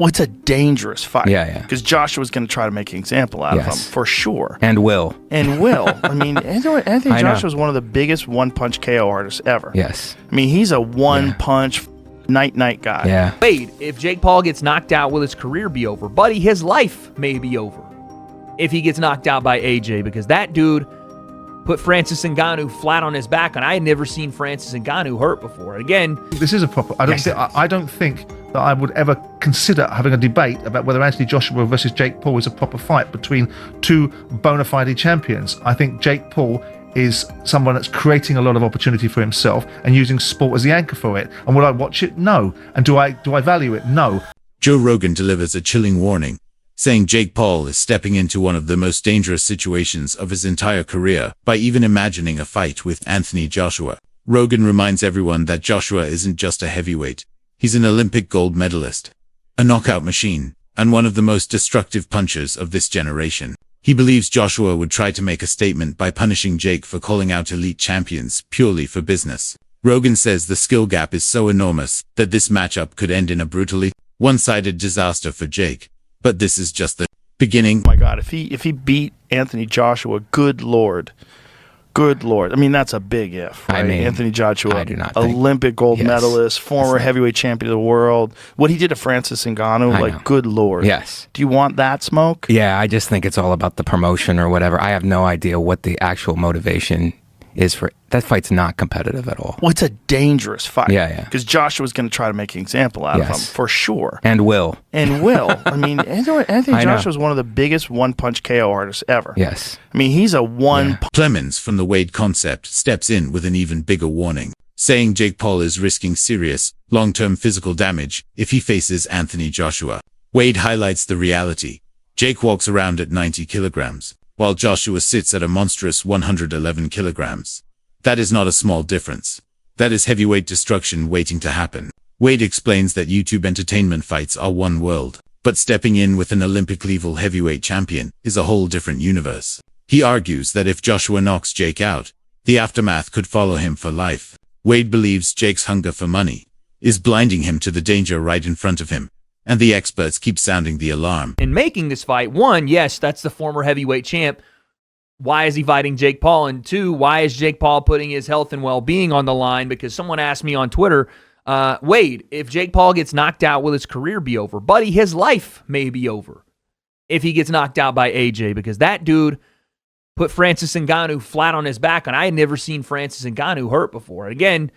Well, it's a dangerous fight. Yeah. Because Joshua's going to try to make an example out of him, for sure. And will. I mean, Anthony Joshua's one of the biggest one-punch KO artists ever. Yes. I mean, he's a one-punch night guy. Yeah. Wade, if Jake Paul gets knocked out, will his career be over? Buddy, his life may be over if he gets knocked out by AJ, because that dude put Francis Ngannou flat on his back, and I had never seen Francis Ngannou hurt before. And again, this is a proper. I don't think that I would ever consider having a debate about whether Anthony Joshua versus Jake Paul is a proper fight between two bona fide champions. I think Jake Paul is someone that's creating a lot of opportunity for himself and using sport as the anchor for it. And would I watch it? No. And do I value it? No. Joe Rogan delivers a chilling warning, saying Jake Paul is stepping into one of the most dangerous situations of his entire career by even imagining a fight with Anthony Joshua. Rogan reminds everyone that Joshua isn't just a heavyweight. He's an Olympic gold medalist, a knockout machine, and one of the most destructive punchers of this generation. He believes Joshua would try to make a statement by punishing Jake for calling out elite champions purely for business. Rogan says the skill gap is so enormous that this matchup could end in a brutally one-sided disaster for Jake. But this is just the beginning. Oh my God, if he beat Anthony Joshua, good Lord. I mean, that's a big if, right? I mean, Anthony Joshua, I do not think. Olympic gold medalist, former heavyweight champion of the world. What he did to Francis Ngannou, good Lord. Yes. Do you want that smoke? Yeah, I just think it's all about the promotion or whatever. I have no idea what the actual motivation is for that. Fight's not competitive at all. Well, it's a dangerous fight. Yeah. Because Joshua's going to try to make an example out of him, for sure. And will. I mean, Anthony Joshua's one of the biggest one-punch KO artists ever. Yes. I mean, he's a one... Plemons from the Wade Concept steps in with an even bigger warning, saying Jake Paul is risking serious, long-term physical damage if he faces Anthony Joshua. Wade highlights the reality. Jake walks around at 90 kilograms, while Joshua sits at a monstrous 111 kilograms. That is not a small difference. That is heavyweight destruction waiting to happen. Wade explains that YouTube entertainment fights are one world, but stepping in with an Olympic-level heavyweight champion is a whole different universe. He argues that if Joshua knocks Jake out, the aftermath could follow him for life. Wade believes Jake's hunger for money is blinding him to the danger right in front of him, and the experts keep sounding the alarm. in making this fight, one, yes, that's the former heavyweight champ. Why is he fighting Jake Paul? And two, why is Jake Paul putting his health and well-being on the line? Because someone asked me on Twitter, Wade, if Jake Paul gets knocked out, will his career be over? Buddy, his life may be over if he gets knocked out by AJ, because that dude put Francis Ngannou flat on his back, and I had never seen Francis Ngannou hurt before. And again,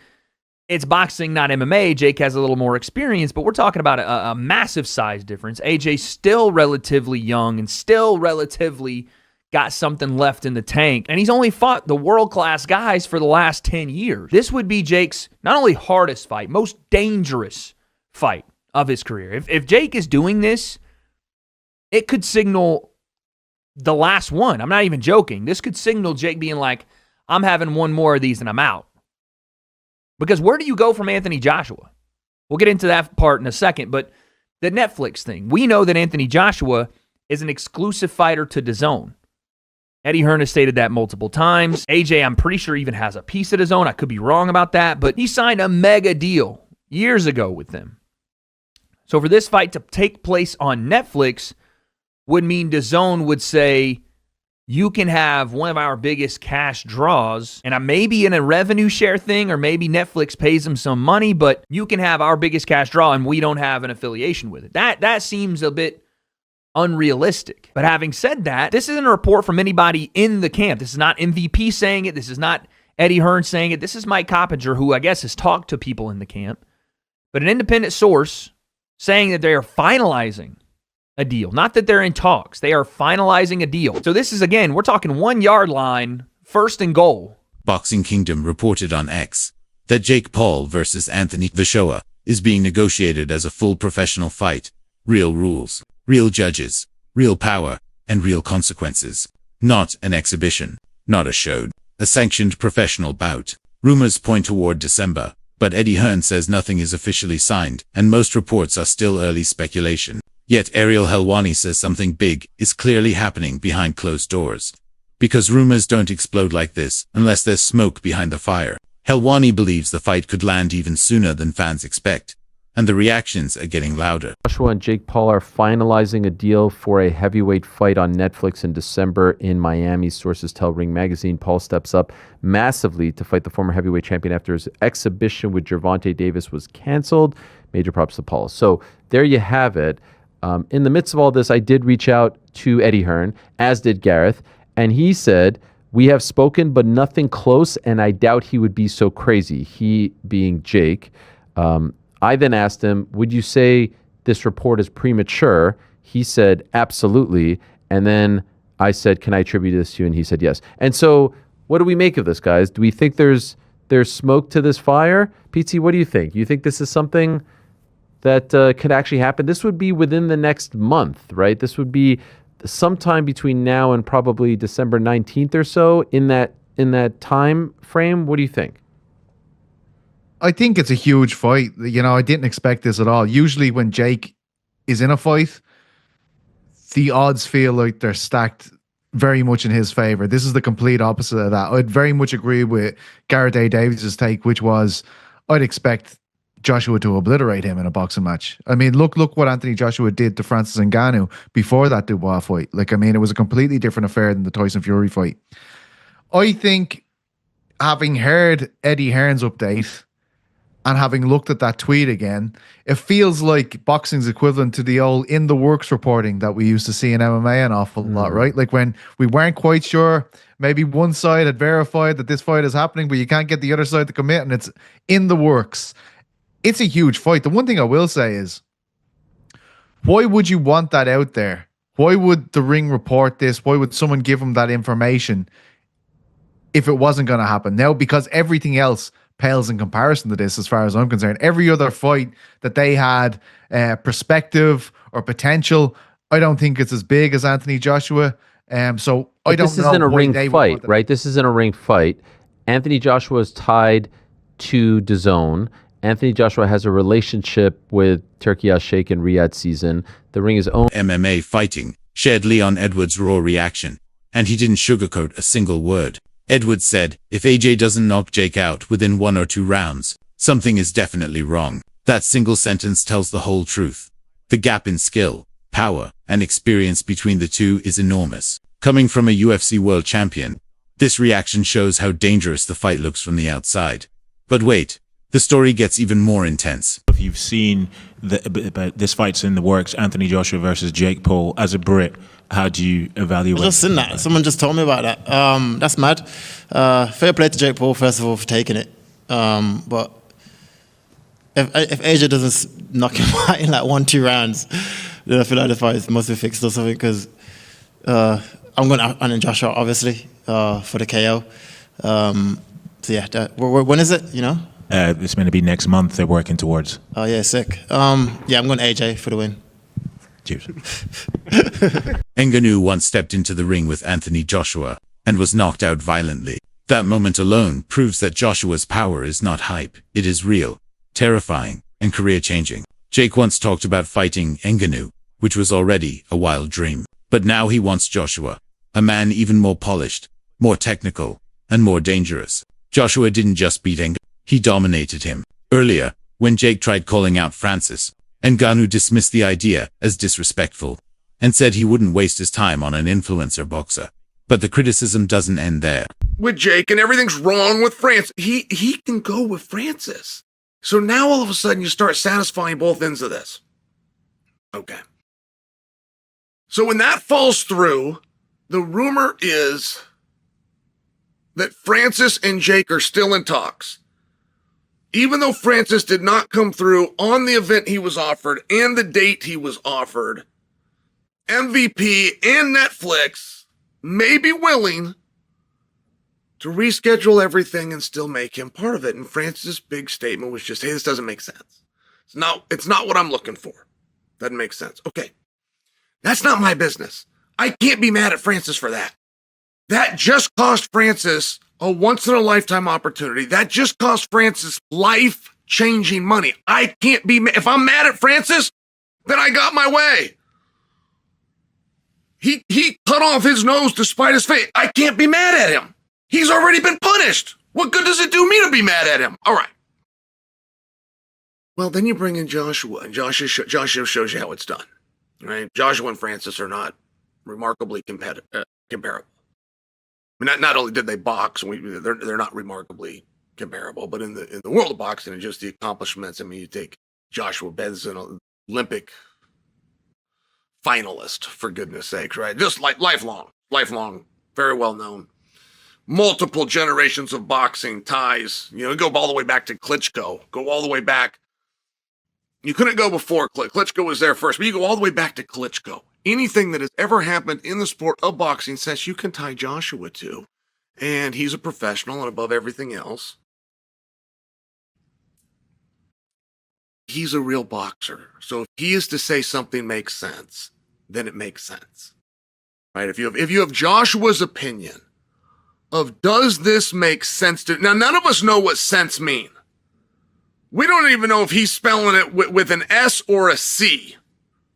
it's boxing, not MMA. Jake has a little more experience, but we're talking about a massive size difference. AJ's still relatively young and still relatively got something left in the tank, and he's only fought the world-class guys for the last 10 years. This would be Jake's not only hardest fight, most dangerous fight of his career. If Jake is doing this, it could signal the last one. I'm not even joking. This could signal Jake being like, I'm having one more of these and I'm out. Because where do you go from Anthony Joshua? We'll get into that part in a second, but the Netflix thing. We know that Anthony Joshua is an exclusive fighter to DAZN. Eddie Hearn has stated that multiple times. AJ, I'm pretty sure, even has a piece of DAZN. I could be wrong about that, but he signed a mega deal years ago with them. So for this fight to take place on Netflix would mean DAZN would say, you can have one of our biggest cash draws, and I may be in a revenue share thing, or maybe Netflix pays them some money, but you can have our biggest cash draw, and we don't have an affiliation with it. That seems a bit unrealistic. But having said that, this isn't a report from anybody in the camp. This is not MVP saying it. This is not Eddie Hearn saying it. This is Mike Coppinger, who I guess has talked to people in the camp. But an independent source saying that they are finalizing a deal. Not that they're in talks. They are finalizing a deal. So this is, again, we're talking 1 yard line, first and goal. Boxing Kingdom reported on X that Jake Paul versus Anthony Joshua is being negotiated as a full professional fight. Real rules, real judges, real power, and real consequences. Not an exhibition, not a show, a sanctioned professional bout. Rumors point toward December, but Eddie Hearn says nothing is officially signed, and most reports are still early speculation. Yet Ariel Helwani says something big is clearly happening behind closed doors. Because rumors don't explode like this unless there's smoke behind the fire. Helwani believes the fight could land even sooner than fans expect, and the reactions are getting louder. Joshua and Jake Paul are finalizing a deal for a heavyweight fight on Netflix in December in Miami. Sources tell Ring Magazine Paul steps up massively to fight the former heavyweight champion after his exhibition with Gervonta Davis was canceled. Major props to Paul. So there you have it. In the midst of all this, I did reach out to Eddie Hearn, as did Gareth, and he said, "We have spoken, but nothing close, and I doubt he would be so crazy." He being Jake. I then asked him, would you say this report is premature? He said, absolutely. And then I said, can I attribute this to you? And he said, yes. And so what do we make of this, guys? Do we think there's smoke to this fire? PT, what do you think? You think this is something that could actually happen? This would be within the next month, right? This would be sometime between now and probably December 19th or so in that time frame. What do you think? I think it's a huge fight. You know, I didn't expect this at all. Usually when Jake is in a fight, the odds feel like they're stacked very much in his favor. This is the complete opposite of that. I'd very much agree with Gareth A. Davies' take, which was I'd expect Joshua to obliterate him in a boxing match. I mean, look what Anthony Joshua did to Francis Ngannou before that Dubois fight. Like, I mean, it was a completely different affair than the Tyson Fury fight. I think, having heard Eddie Hearn's update and having looked at that tweet again, it feels like boxing's equivalent to the old in the works reporting that we used to see in MMA an awful lot, right? Like when we weren't quite sure, maybe one side had verified that this fight is happening, but you can't get the other side to commit, and it's in the works. It's a huge fight. The one thing I will say is, why would you want that out there? Why would the Ring report this? Why would someone give them that information if it wasn't going to happen? Now, because everything else pales in comparison to this, as far as I'm concerned. Every other fight that they had perspective or potential, I don't think it's as big as Anthony Joshua. So I don't know. This isn't a ring fight, right? This isn't a ring fight. Anthony Joshua is tied to DAZN. Anthony Joshua has a relationship with Turkey Al Sheikh and Riyadh Season. The Ring is owned. MMA fighting shared Leon Edwards' raw reaction, and he didn't sugarcoat a single word. Edwards said, if AJ doesn't knock Jake out within 1 or 2 rounds, something is definitely wrong. That single sentence tells the whole truth. The gap in skill, power, and experience between the two is enormous. Coming from a UFC world champion, this reaction shows how dangerous the fight looks from the outside. But wait, the story gets even more intense. If you've seen this fight's in the works, Anthony Joshua versus Jake Paul, as a Brit, how do you evaluate? I've just seen that. Someone just told me about that. That's mad. Fair play to Jake Paul, first of all, for taking it. But if AJ doesn't knock him out in like 1-2 rounds, then I feel like the fight must be fixed or something, because I'm going to Anthony Joshua, obviously, for the KO. So yeah, when is it, you know? It's going to be next month they're working towards. Oh yeah, sick. Yeah, I'm going AJ for the win. Cheers. Ngannou once stepped into the ring with Anthony Joshua and was knocked out violently. That moment alone proves that Joshua's power is not hype. It is real, terrifying, and career-changing. Jake once talked about fighting Ngannou, which was already a wild dream. But now he wants Joshua, a man even more polished, more technical, and more dangerous. Joshua didn't just beat Ngannou, he dominated him. Earlier, when Jake tried calling out Francis, Ngannou dismissed the idea as disrespectful and said he wouldn't waste his time on an influencer boxer. But the criticism doesn't end there. With Jake, and everything's wrong with Francis. He can go with Francis. So now all of a sudden you start satisfying both ends of this. Okay. So when that falls through, the rumor is that Francis and Jake are still in talks. Even though Francis did not come through on the event he was offered and the date he was offered, MVP and Netflix may be willing to reschedule everything and still make him part of it. And Francis' big statement was just, hey, this doesn't make sense. It's not what I'm looking for. Doesn't make sense. Okay. That's not my business. I can't be mad at Francis for that. That just cost Francis a once-in-a-lifetime opportunity. That just cost Francis life-changing money. I can't be mad. If I'm mad at Francis, then I got my way. He cut off his nose to spite his face. I can't be mad at him. He's already been punished. What good does it do me to be mad at him? All right. Well, then you bring in Joshua, and Joshua shows you how it's done, right? Joshua and Francis are not remarkably comparable. I mean, not only did they box, they're not remarkably comparable, but in the world of boxing and just the accomplishments. I mean, you take Joshua Benson, Olympic finalist, for goodness sakes, right? Just like lifelong, very well known. Multiple generations of boxing ties. You know, go all the way back to Klitschko. Go all the way back. You couldn't go before Klitschko was there first, but you go all the way back to Klitschko. Anything that has ever happened in the sport of boxing says you can tie Joshua to. And he's a professional, and above everything else, he's a real boxer. So if he is to say something makes sense, then it makes sense. Right? If you have Joshua's opinion of does this make sense to... Now, none of us know what sense mean. We don't even know if he's spelling it with an S or a C.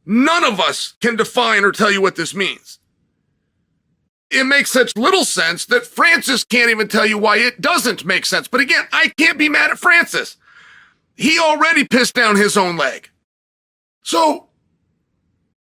None of us can define or tell you what this means. It makes such little sense that Francis can't even tell you why it doesn't make sense. But again, I can't be mad at Francis. He already pissed down his own leg. So,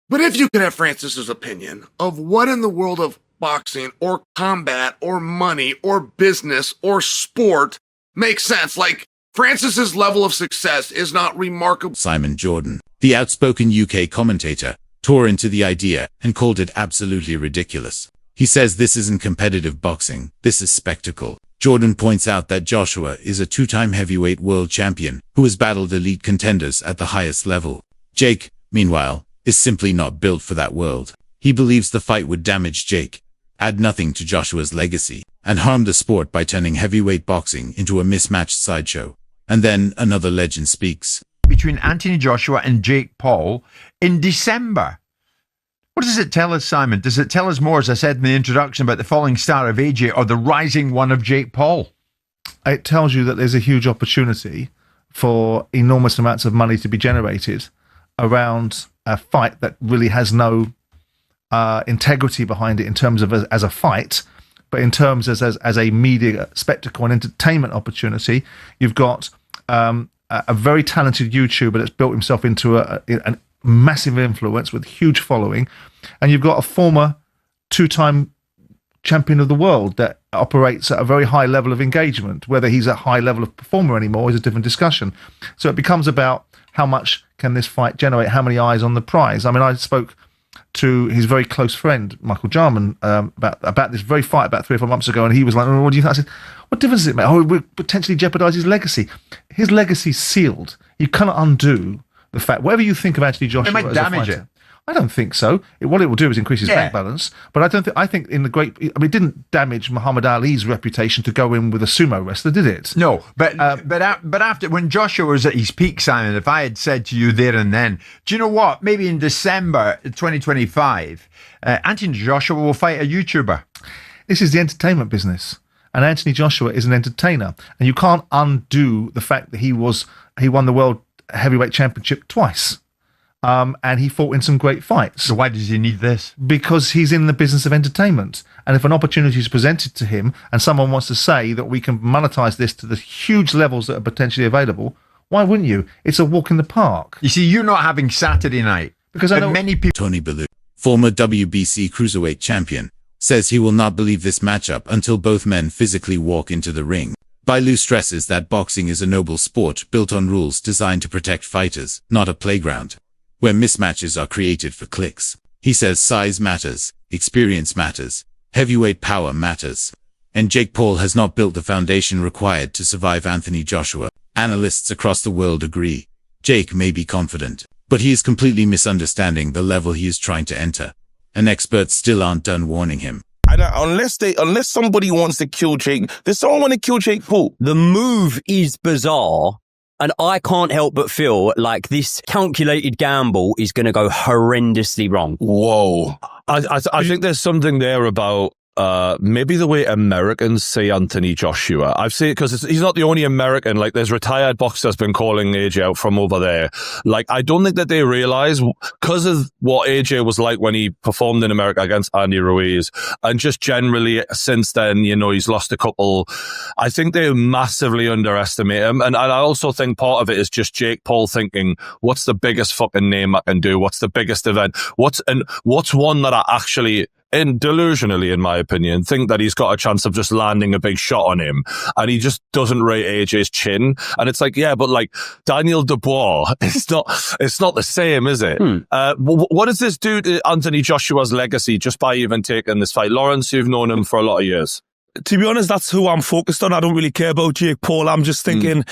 but if you could have Francis's opinion of what in the world of boxing or combat or money or business or sport makes sense, like Francis's level of success is not remarkable. Simon Jordan, the outspoken UK commentator, tore into the idea and called it absolutely ridiculous. He says this isn't competitive boxing, this is spectacle. Jordan points out that Joshua is a two-time heavyweight world champion who has battled elite contenders at the highest level. Jake, meanwhile, is simply not built for that world. He believes the fight would damage Jake, add nothing to Joshua's legacy, and harm the sport by turning heavyweight boxing into a mismatched sideshow. And then another legend speaks. Between Anthony Joshua and Jake Paul in December. What does it tell us, Simon? Does it tell us more, as I said in the introduction, about the falling star of AJ or the rising one of Jake Paul? It tells you that there's a huge opportunity for enormous amounts of money to be generated around a fight that really has no integrity behind it in terms of as a fight, but in terms as a media spectacle and entertainment opportunity. You've got a very talented YouTuber that's built himself into a massive influence with huge following, and you've got a former two-time champion of the world that operates at a very high level of engagement. Whether he's a high level of performer anymore is a different discussion. So it becomes about how much can this fight generate, how many eyes on the prize. I mean, I spoke to his very close friend Michael Jarman about this very fight about 3 or 4 months ago, and he was like, "Oh, what do you think?" I said, "What difference does it make? Oh, it would potentially jeopardize his legacy. His legacy's sealed. You cannot undo the fact, whatever you think of Anthony Joshua, It might damage it. I don't think so. What it will do is increase his bank balance. But I don't think. I think it didn't damage Muhammad Ali's reputation to go in with a sumo wrestler, did it? No, but after, when Joshua was at his peak, Simon, if I had said to you there and then, do you know what? Maybe in December 2025, Anthony Joshua will fight a YouTuber. This is the entertainment business, and Anthony Joshua is an entertainer, and you can't undo the fact that he won the world heavyweight championship twice. And he fought in some great fights. So why does he need this? Because he's in the business of entertainment. And if an opportunity is presented to him and someone wants to say that we can monetize this to the huge levels that are potentially available, why wouldn't you? It's a walk in the park. You see, you're not having Saturday night. Because I know many people... Tony Bellew, former WBC cruiserweight champion, says he will not believe this matchup until both men physically walk into the ring. Bellew stresses that boxing is a noble sport built on rules designed to protect fighters, not a playground where mismatches are created for clicks. He says size matters, experience matters, heavyweight power matters, and Jake Paul has not built the foundation required to survive Anthony Joshua. Analysts across the world agree. Jake may be confident, but he is completely misunderstanding the level he is trying to enter, and experts still aren't done warning him. Unless somebody wants to kill Jake, does someone want to kill Jake Paul? The move is bizarre, and I can't help but feel like this calculated gamble is going to go horrendously wrong. Whoa. I think there's something there about maybe the way Americans say Anthony Joshua. I've seen it because he's not the only American. Like, there's retired boxers been calling AJ out from over there. Like, I don't think that they realize, because of what AJ was like when he performed in America against Andy Ruiz, and just generally since then, you know, he's lost a couple. I think they massively underestimate him. And I also think part of it is just Jake Paul thinking, what's the biggest fucking name I can do? What's the biggest event? What's one that I actually, and delusionally, in my opinion, think that he's got a chance of just landing a big shot on him, and he just doesn't rate AJ's chin. And it's like, yeah, but like Daniel Dubois, it's not the same, is it? What does this do to Anthony Joshua's legacy just by even taking this fight? Lawrence, you've known him for a lot of years. To be honest, that's who I'm focused on. I don't really care about Jake Paul. I'm just thinking,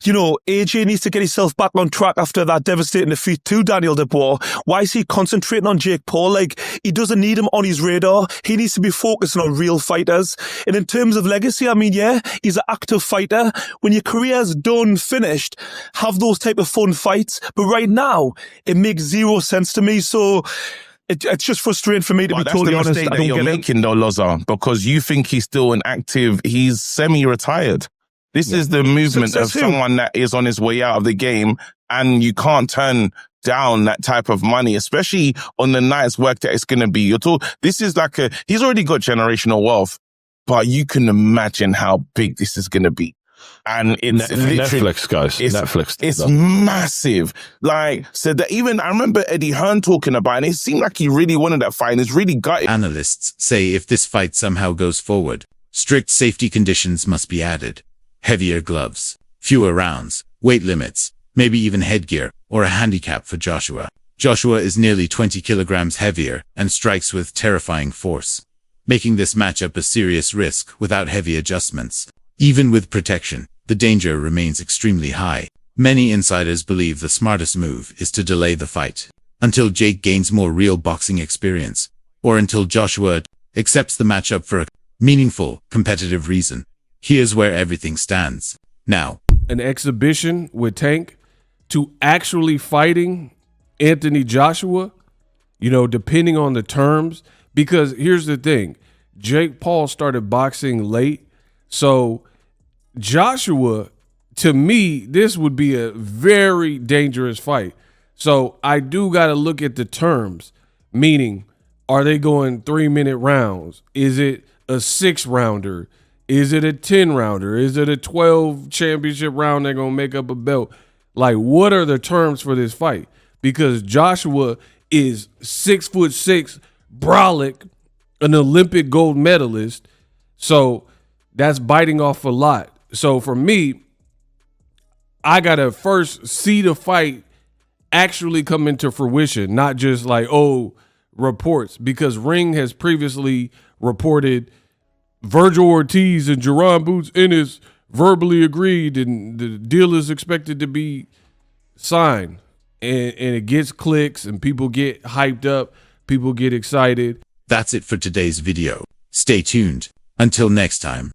you know, AJ needs to get himself back on track after that devastating defeat to Daniel Dubois. Why is he concentrating on Jake Paul? Like, he doesn't need him on his radar. He needs to be focusing on real fighters. And in terms of legacy, I mean, yeah, he's an active fighter. When your career's done, finished, have those type of fun fights. But right now, it makes zero sense to me. So it's just frustrating for me to be totally honest. That's the mistake that you're making, though, Loza, because you think he's still an active. He's semi-retired. This is the movement of someone that is on his way out of the game, and you can't turn down that type of money, especially on the night's work that it's going to be. This is like he's already got generational wealth, but you can imagine how big this is going to be. And it's Netflix, guys. It's massive. Like, so that even I remember Eddie Hearn talking about it, and it seemed like he really wanted that fight, and it's really gutted. Analysts say if this fight somehow goes forward, strict safety conditions must be added. Heavier gloves, fewer rounds, weight limits, maybe even headgear, or a handicap for Joshua. Joshua is nearly 20 kilograms heavier and strikes with terrifying force, making this matchup a serious risk without heavy adjustments. Even with protection, the danger remains extremely high. Many insiders believe the smartest move is to delay the fight until Jake gains more real boxing experience, or until Joshua accepts the matchup for a meaningful, competitive reason. Here's where everything stands now. An exhibition with Tank to actually fighting Anthony Joshua, you know, depending on the terms. Because here's the thing, Jake Paul started boxing late. So Joshua, to me, this would be a very dangerous fight. So I do got to look at the terms, meaning, are they going 3-minute rounds? Is it a 6-rounder? Is it a 10-rounder? Is it a 12 championship round they're going to make up a belt? Like, what are the terms for this fight? Because Joshua is 6'6", brolic, an Olympic gold medalist. So that's biting off a lot. So for me, I got to first see the fight actually come into fruition, not just like, oh, reports. Because Ring has previously reported Virgil Ortiz and Jerron Boots Ennis verbally agreed and the deal is expected to be signed. And it gets clicks and people get hyped up, people get excited. That's it for today's video. Stay tuned. Until next time.